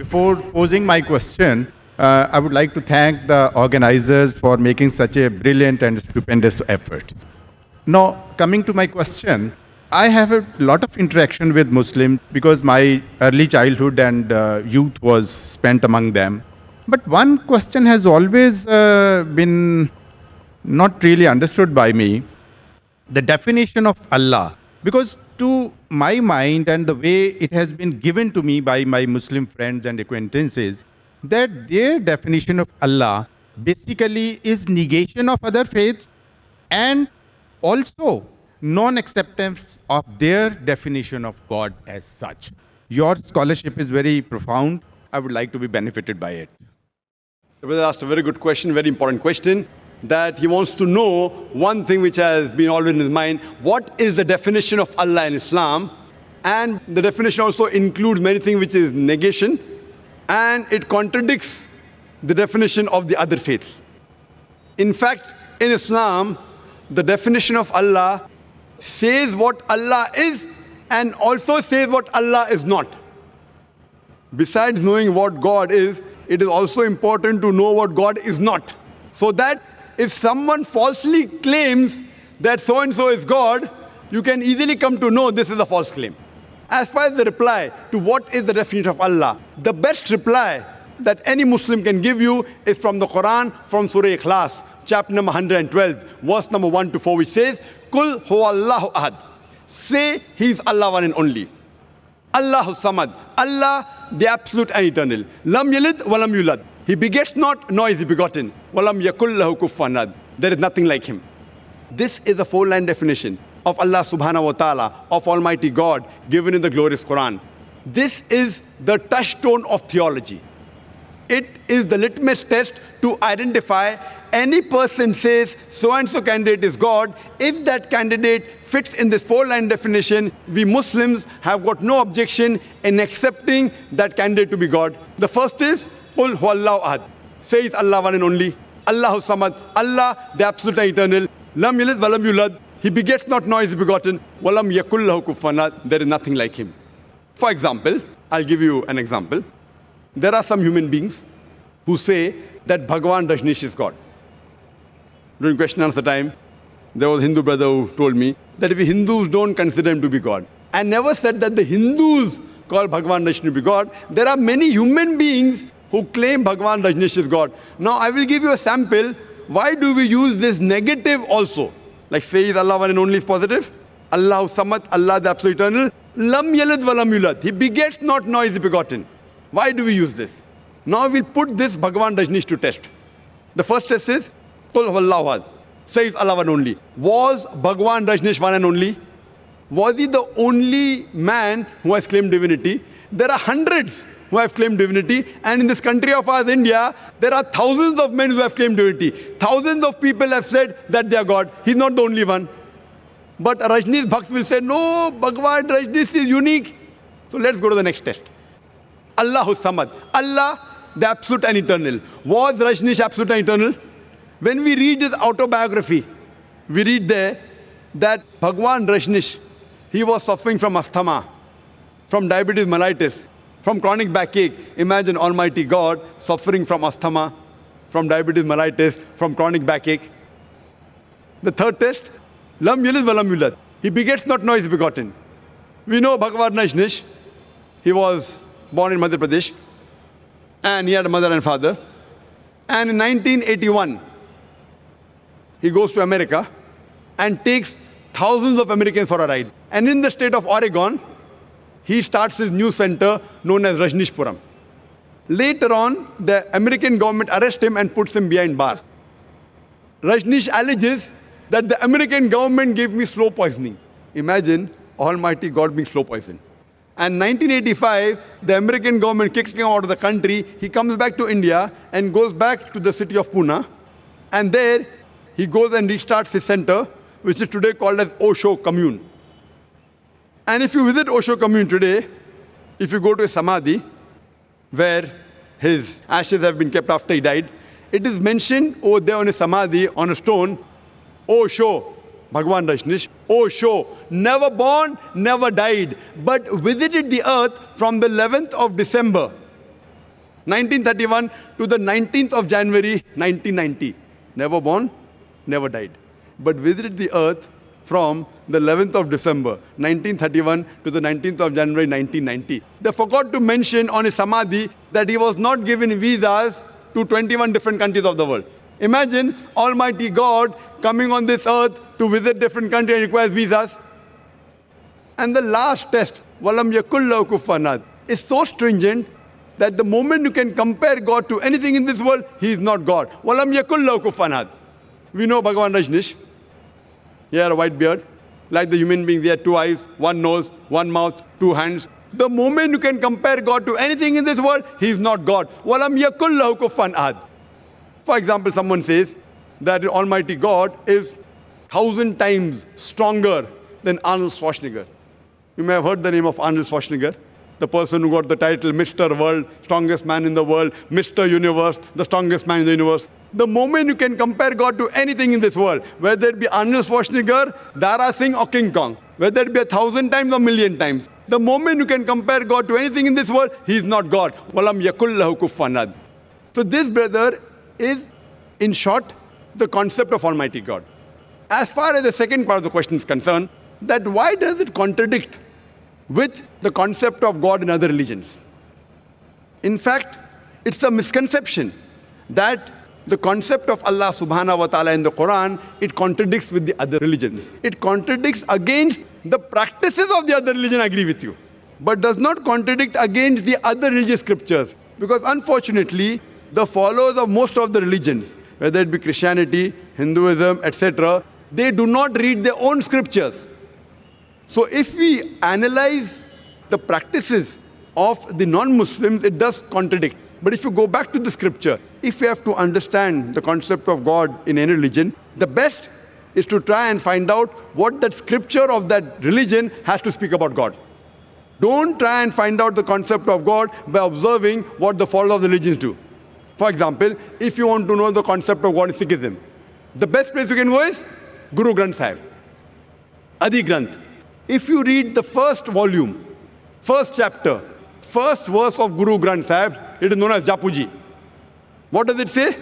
Before posing my question, I would like to thank the organizers for making such a brilliant and stupendous effort. Now, coming to my question, I have a lot of interaction with Muslims because my early childhood and youth was spent among them. But one question has always been not really understood by me, the definition of Allah. Because to my mind and the way it has been given to me by my Muslim friends and acquaintances, that their definition of Allah basically is negation of other faiths and also non-acceptance of their definition of God as such. Your scholarship is very profound. I would like to be benefited by it. The brother asked a very good question, very important question, that he wants to know one thing which has been always in his mind. What is the definition of Allah in Islam? And the definition also includes many things which is negation, and it contradicts the definition of the other faiths. In fact, in Islam, the definition of Allah says what Allah is and also says what Allah is not. Besides knowing what God is, it is also important to know what God is not. So that if someone falsely claims that so-and-so is God, you can easily come to know this is a false claim. As far as the reply to what is the definition of Allah, the best reply that any Muslim can give you is from the Quran, from Surah Ikhlas, chapter number 112, verse number 1 to 4, which says, Kul huwallahu ahad. Say He is Allah one and only. Allahu samad. Allah, the absolute and eternal. Lam yalid walam yulad. He begets not, nor is he begotten. Walam yakul lahu kufuwan ahad. There is nothing like him. This is a four-line definition of Allah subhanahu wa ta'ala, of Almighty God, given in the glorious Quran. This is the touchstone of theology. It is the litmus test to identify any person says so-and-so candidate is God. If that candidate fits in this four-line definition, we Muslims have got no objection in accepting that candidate to be God. The first is, Qul huwallahu ahad. Say it's Allah one and only. Allahu samad. Allah, the absolute and eternal. Lam yalid walam yulad. He begets not, nor is he begotten. Walam yakul lahu kufuwan ahad. There is nothing like him. For example, I'll give you an example. There are some human beings who say that Bhagwan Rajneesh is God. During question and answer time, there was a Hindu brother who told me that if we Hindus don't consider him to be God, I never said that the Hindus call Bhagwan Rajneesh to be God. There are many human beings who claim Bhagwan Rajneesh is God. Now I will give you a sample. Why do we use this negative also? Like say is Allah one and only is positive. Allahu samad, Allah the absolute eternal. Lam yalid walam yulad. He begets not, nor is he begotten. Why do we use this? Now we'll put this Bhagwan Rajneesh to test. The first test is, Qul huwallahu ahad. Says Allah one only. Was Bhagwan Rajneesh one and only? Was he the only man who has claimed divinity? There are hundreds who have claimed divinity, and in this country of ours, India, there are thousands of men who have claimed divinity. Thousands of people have said that they are God. He's not the only one. But Rajneesh Bhakt will say, no, Bhagwan Rajneesh is unique. So let's go to the next test. Allahu samad. Allah, the absolute and eternal. Was Rajneesh absolute and eternal? When we read his autobiography, we read there that Bhagwan Rajneesh, he was suffering from asthma, from diabetes mellitus, from chronic backache. Imagine Almighty God suffering from asthma, from diabetes mellitus, from chronic backache. The third test, Lam yalid walam yulad. He begets not, nor is begotten. We know Bhagwan Rajneesh, he was born in Madhya Pradesh, and he had a mother and father. And in 1981, he goes to America and takes thousands of Americans for a ride. And in the state of Oregon, he starts his new center known as Rajneeshpuram. Later on, the American government arrests him and puts him behind bars. Rajneesh alleges that the American government gave me slow poisoning. Imagine Almighty God being slow poisoned. And 1985, the American government kicks him out of the country. He comes back to India and goes back to the city of Pune. And there, he goes and restarts his center, which is today called as Osho Commune. And if you visit Osho Commune today, if you go to a samadhi, where his ashes have been kept after he died, it is mentioned over there on a samadhi, on a stone, Osho, Bhagwan Rajneesh, Osho, never born, never died, but visited the earth from the 11th of December 1931 to the 19th of January 1990. Never born, never died. But visited the earth from the 11th of December 1931 to the 19th of January 1990. They forgot to mention on his samadhi that he was not given visas to 21 different countries of the world. Imagine Almighty God coming on this earth to visit different countries and requires visas. And the last test, Walam Yakullahu Kufuwan Ahad, is so stringent that the moment you can compare God to anything in this world, he is not God. Walam Yakullahu Kufuwan Ahad. We know Bhagavan Rajneesh. He had a white beard. Like the human being, he had 2 eyes, 1 nose, 1 mouth, 2 hands. The moment you can compare God to anything in this world, he is not God. Walam Yakullahu Kufuwan Ahad. For example, someone says that Almighty God is 1,000 times stronger than Arnold Schwarzenegger. You may have heard the name of Arnold Schwarzenegger, the person who got the title Mr. World, strongest man in the world, Mr. Universe, the strongest man in the universe. The moment you can compare God to anything in this world, whether it be Arnold Schwarzenegger, Dara Singh or King Kong, whether it be 1,000 times or 1,000,000 times, the moment you can compare God to anything in this world, he is not God. Walam Yakullahu Kufuwan Ahad. So this, brother, is, in short, the concept of Almighty God. As far as the second part of the question is concerned, that why does it contradict with the concept of God in other religions? In fact, it's a misconception that the concept of Allah subhanahu wa ta'ala in the Quran, it contradicts with the other religions. It contradicts against the practices of the other religion, I agree with you, but does not contradict against the other religious scriptures. Because unfortunately, the followers of most of the religions, whether it be Christianity, Hinduism, etc., they do not read their own scriptures. So if we analyze the practices of the non-Muslims, it does contradict. But if you go back to the scripture, if you have to understand the concept of God in any religion, the best is to try and find out what that scripture of that religion has to speak about God. Don't try and find out the concept of God by observing what the followers of the religions do. For example, if you want to know the concept of God in Sikhism, the best place you can go is Guru Granth Sahib, Adi Granth. If you read the first volume, first chapter, first verse of Guru Granth Sahib, it is known as Japuji. What does it say?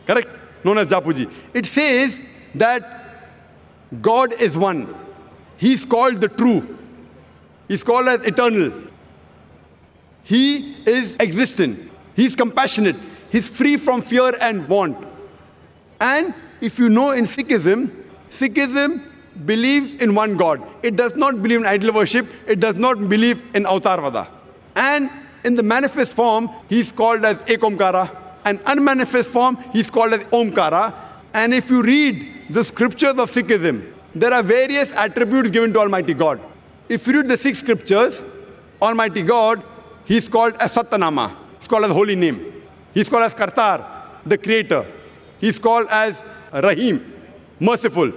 Correct? Known as Japuji. It says that God is one. He's called the true. He's called as eternal. He is existent. He's compassionate. He's free from fear and want. And if you know in Sikhism, Sikhism believes in one God. It does not believe in idol worship. It does not believe in Avatarvada. And in the manifest form, he's called as Ekomkara. And unmanifest form, he's called as Omkara. And if you read the scriptures of Sikhism, there are various attributes given to Almighty God. If you read the 6 scriptures, Almighty God, he's called as Satyanama. He's called as holy name. He's called as Kartar, the creator. He's called as Rahim, merciful.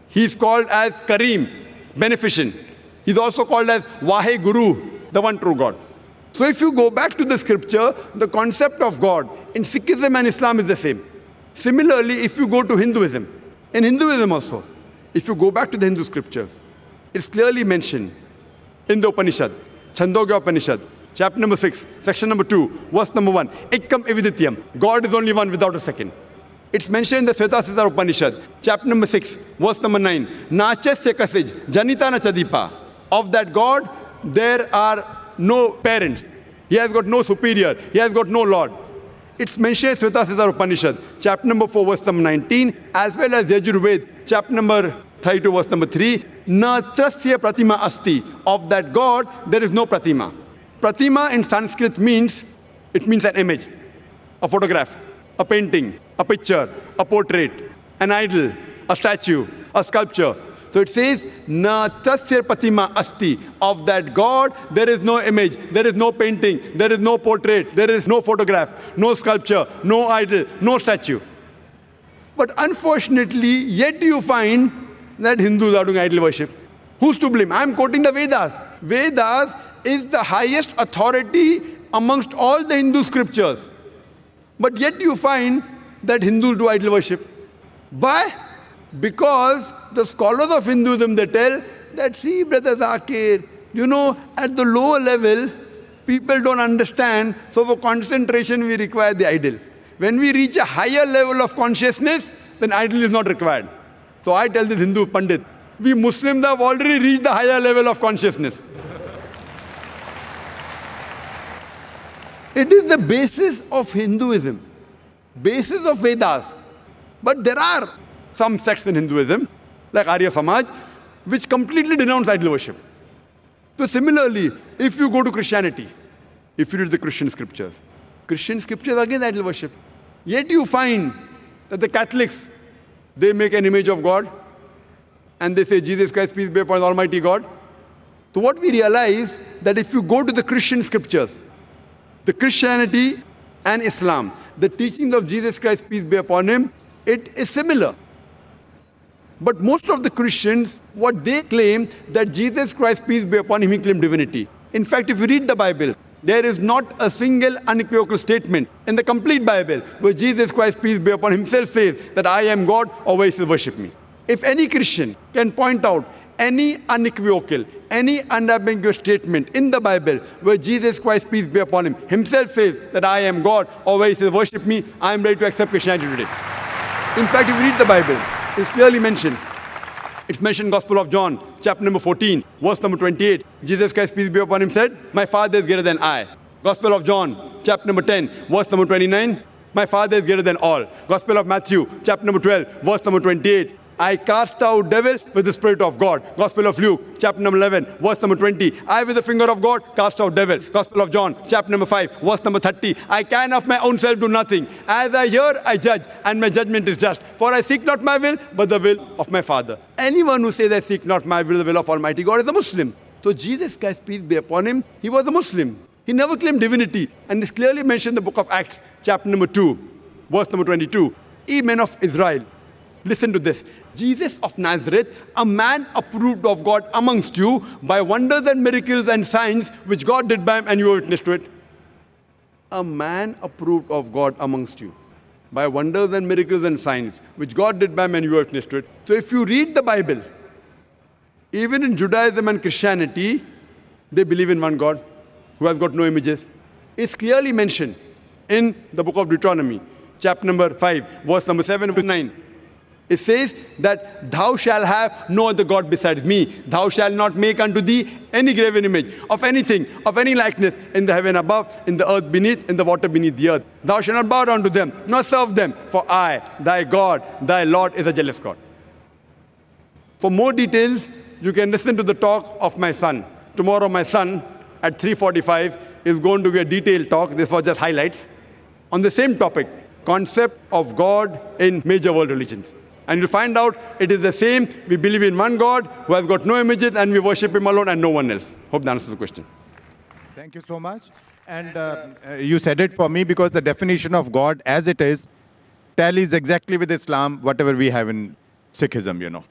He's called as Kareem, beneficent. He's also called as Vahe Guru, the one true God. So if you go back to the scripture, the concept of God in Sikhism and Islam is the same. Similarly, if you go to Hinduism, in Hinduism also, if you go back to the Hindu scriptures, it's clearly mentioned in the Upanishad, Chandogya Upanishad, chapter number 6, section number 2, verse number 1, Ekam Evidityam, God is only one without a second. It's mentioned in the Svetasasara Upanishad, chapter number 6, verse number 9, Nachasya Kasij, Janitana Chadipa. Of that God, there are no parents. He has got no superior. He has got no Lord. It's mentioned in Svetasasara Upanishad, chapter number 4, verse number 19, as well as Yajurved, chapter number 32, verse number 3, Na Trasya Pratima Asti. Of that God, there is no Pratima. Pratima in Sanskrit means, it means an image, a photograph, a painting, a picture, a portrait, an idol, a statue, a sculpture. So it says, Na Tasya Pratima Asti. Of that God, there is no image, there is no painting, there is no portrait, there is no photograph, no sculpture, no idol, no statue. But unfortunately, yet you find that Hindus are doing idol worship. Who's to blame? I'm quoting the Vedas. Vedas is the highest authority amongst all the Hindu scriptures. But yet you find that Hindus do idol worship. Why? Because the scholars of Hinduism, they tell that, see, Brother Zakir, you know, at the lower level, People don't understand. So for concentration, we require the idol. When we reach a higher level of consciousness, then idol is not required. So I tell this Hindu Pandit, we Muslims have already reached the higher level of consciousness. It is the basis of Hinduism, basis of Vedas. But there are some sects in Hinduism, like Arya Samaj, which completely denounce idol worship. So similarly, if you go to Christianity, if you read the Christian scriptures again idol worship. Yet you find that the Catholics, they make an image of God and they say, Jesus Christ, peace be upon Almighty God. So what we realize that if you go to the Christian scriptures, the Christianity and Islam, the teachings of Jesus Christ, peace be upon him, it is similar. But most of the Christians, what they claim, that Jesus Christ, peace be upon him, he claimed divinity. In fact, if you read the Bible, there is not a single unequivocal statement in the complete Bible where Jesus Christ, peace be upon him, himself says that I am God, always worship me. If any Christian can point out any unequivocal, any unambiguous statement in the Bible where Jesus Christ, peace be upon him, himself says that I am God, always worship me, I am ready to accept Christianity today. In fact, if you read the Bible, it's clearly mentioned. It's mentioned in Gospel of John, chapter number 14, verse number 28. Jesus Christ, peace be upon him, said, my Father is greater than I. Gospel of John, chapter number 10, verse number 29. My Father is greater than all. Gospel of Matthew, chapter number 12, verse number 28. I cast out devils with the Spirit of God. Gospel of Luke, chapter number 11, verse number 20. I with the finger of God cast out devils. Gospel of John, chapter number 5, verse number 30. I can of my own self do nothing. As I hear, I judge, and my judgment is just. For I seek not my will, but the will of my Father. Anyone who says I seek not my will, the will of Almighty God, is a Muslim. So Jesus Christ, peace be upon him, he was a Muslim. He never claimed divinity. And it's clearly mentioned in the book of Acts, chapter number 2, verse number 22. Ye men of Israel, listen to this. Jesus of Nazareth, a man approved of God amongst you by wonders and miracles and signs which God did by him, and you were witness to it. A man approved of God amongst you by wonders and miracles and signs which God did by him, and you were witness to it. So if you read the Bible, even in Judaism and Christianity, they believe in one God who has got no images. It's clearly mentioned in the book of Deuteronomy, chapter number 5, verse number 7 to 9. It says that thou shalt have no other God besides me. Thou shalt not make unto thee any graven image of anything, of any likeness in the heaven above, in the earth beneath, in the water beneath the earth. Thou shalt not bow down to them, nor serve them. For I, thy God, thy Lord, is a jealous God. For more details, you can listen to the talk of my son. Tomorrow my son at 3:45 is going to give a detailed talk. This was just highlights on the same topic, concept of God in major world religions. And you'll find out it is the same. We believe in one God who has got no images, and we worship him alone and no one else. Hope that answers the question. Thank you so much. And you said it for me, because the definition of God as it is tallies exactly with Islam, whatever we have in Sikhism,